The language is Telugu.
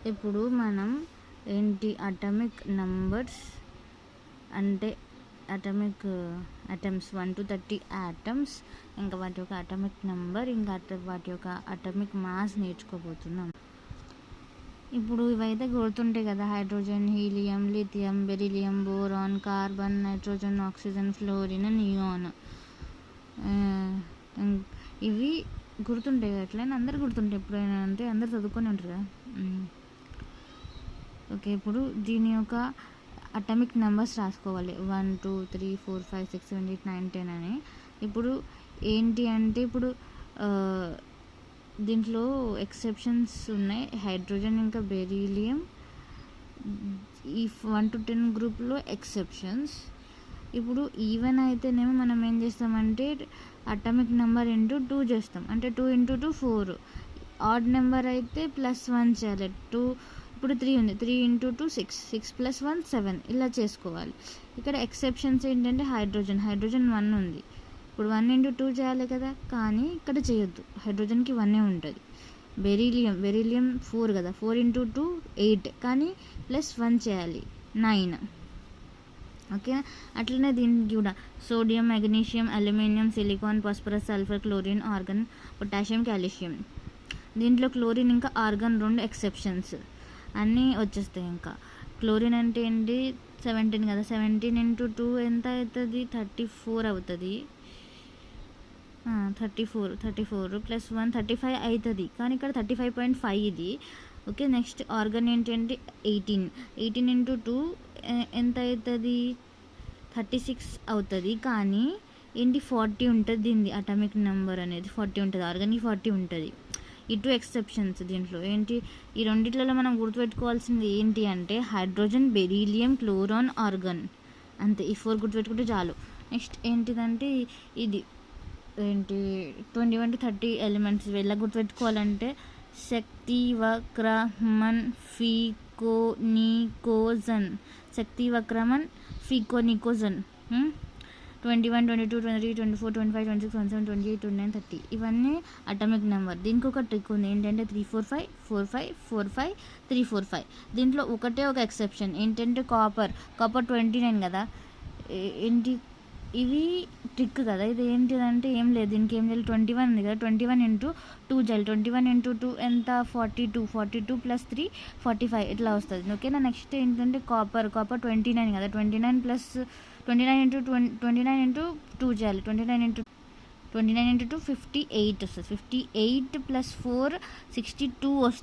ఇప్పుడు మనం ఏంటి అటామిక్ నంబర్స్ అంటే అటామిక్ అటమ్స్ 1 to 30 ఆటమ్స్, ఇంకా వాటి యొక్క అటామిక్ నెంబర్, ఇంకా వాటి యొక్క అటామిక్ మాస్ నేర్చుకోబోతున్నాం. ఇప్పుడు ఇవైతే గుర్తుంటాయి కదా, hydrogen, helium, lithium, beryllium, boron, carbon, nitrogen, oxygen, fluorine, neon. ఇవి గుర్తుంటాయి కదా, ఎట్లయినా అందరు గుర్తుంటాయి ఎప్పుడైనా, అంటే అందరు చదువుకొని ఉంటారు కదా. ఓకే, ఇప్పుడు దీని యొక్క అటామిక్ నెంబర్స్ రాసుకోవాలి. 1 2 3 4 5 6 7 8 9 10 అని. ఇప్పుడు ఏంటి అంటే ఇప్పుడు దీంట్లో ఎక్సెప్షన్స్ ఉన్నాయి. హైడ్రోజన్ ఇంకా బెరీలియం ఈ 1 to 10 గ్రూప్లో ఎక్సెప్షన్స్. ఇప్పుడు ఈవెన్ అయితేనేమో మనం ఏం చేస్తామంటే అటామిక్ నెంబర్ ఇంటూ 2 చేస్తాం, అంటే 2 into 2 4. ఆడ్ నెంబర్ అయితే +1 చేయాలి. 2 ఇప్పుడు 3 ఉంది, 3 into 2 6, 6 + 1 7, ఇలా చేసుకోవాలి. ఇక్కడ ఎక్సెప్షన్స్ ఏంటంటే హైడ్రోజన్ 1 ఉంది, ఇప్పుడు 1 into 2 చేయాలి కదా, కానీ ఇక్కడ చేయొద్దు, హైడ్రోజన్కి 1 ఉంటుంది. బెరీలియం 4 కదా, 4 into 2 8, కానీ +1 చేయాలి 9. ఓకే, అట్లనే దీనికి కూడా sodium, magnesium, aluminium, silicon, phosphorus, sulphur, chlorine, organ, potassium, calcium. దీంట్లో క్లోరిన్ ఇంకా ఆర్గాన్ 2 ఎక్సెప్షన్స్ అన్నీ వచ్చేస్తాయి. ఇంకా క్లోరిన్ అంటే ఏంటి 17 కదా, 17 into 2 ఎంత అవుతుంది, 34 అవుతుంది. 34 + 1 35 అవుతుంది, కానీ ఇక్కడ 35.5 ఇది. ఓకే, నెక్స్ట్ ఆర్గాన్ ఏంటంటే 18 into 2 ఎంత అవుతుంది, 36 అవుతుంది, కానీ ఏంటి 40 ఉంటుంది. దీనిది అటామిక్ నెంబర్ అనేది 40 ఉంటుంది, ఆర్గాన్కి 40 ఉంటుంది. ఈ 2 ఎక్సెప్షన్స్ దీంట్లో ఏంటి, ఈ రెండిట్లలో మనం గుర్తుపెట్టుకోవాల్సింది ఏంటి అంటే హైడ్రోజన్, బెరీలియం, క్లోరాన్, ఆర్గాన్, అంతే. ఈ 4 గుర్తుపెట్టుకుంటే చాలు. నెక్స్ట్ ఏంటిదంటే ఇది ఏంటి 21 to 30 ఎలిమెంట్స్. ఎలా గుర్తుపెట్టుకోవాలంటే శక్తి, వక్రమన్, ఫికోనికోజన్. శక్తి, వక్రమన్, ఫికోనికోజన్. 21, 22, 23, 24, 25, 26, 27, 28, 29, 30 ఇవన్నీ అటామిక్ నెంబర్. దీనికి ఒక ట్రిక్ ఉంది, ఏంటంటే 345 45 45 345. దీంట్లో ఒకటే ఒక ఎక్సెప్షన్ ఏంటంటే కాపర్ 29 కదా. ఏంటి ఇవి ట్రిక్ కదా, ఇది ఏంటిదంటే ఏం లేదు, దీనికి ఏం చేయాలి, 21 ఉంది కదా, 21 into 2 చేయాలి. 21 into 2 ఎంత, 42 42 + 3 45 ఇట్లా వస్తుంది. ఓకేనా. నెక్స్ట్ ఏంటంటే కాపర్ 29 కదా, 29 into 2 చేయాలి. 29 into 2 58 వస్తుంది. 58 + 4 62 వస్తుంది.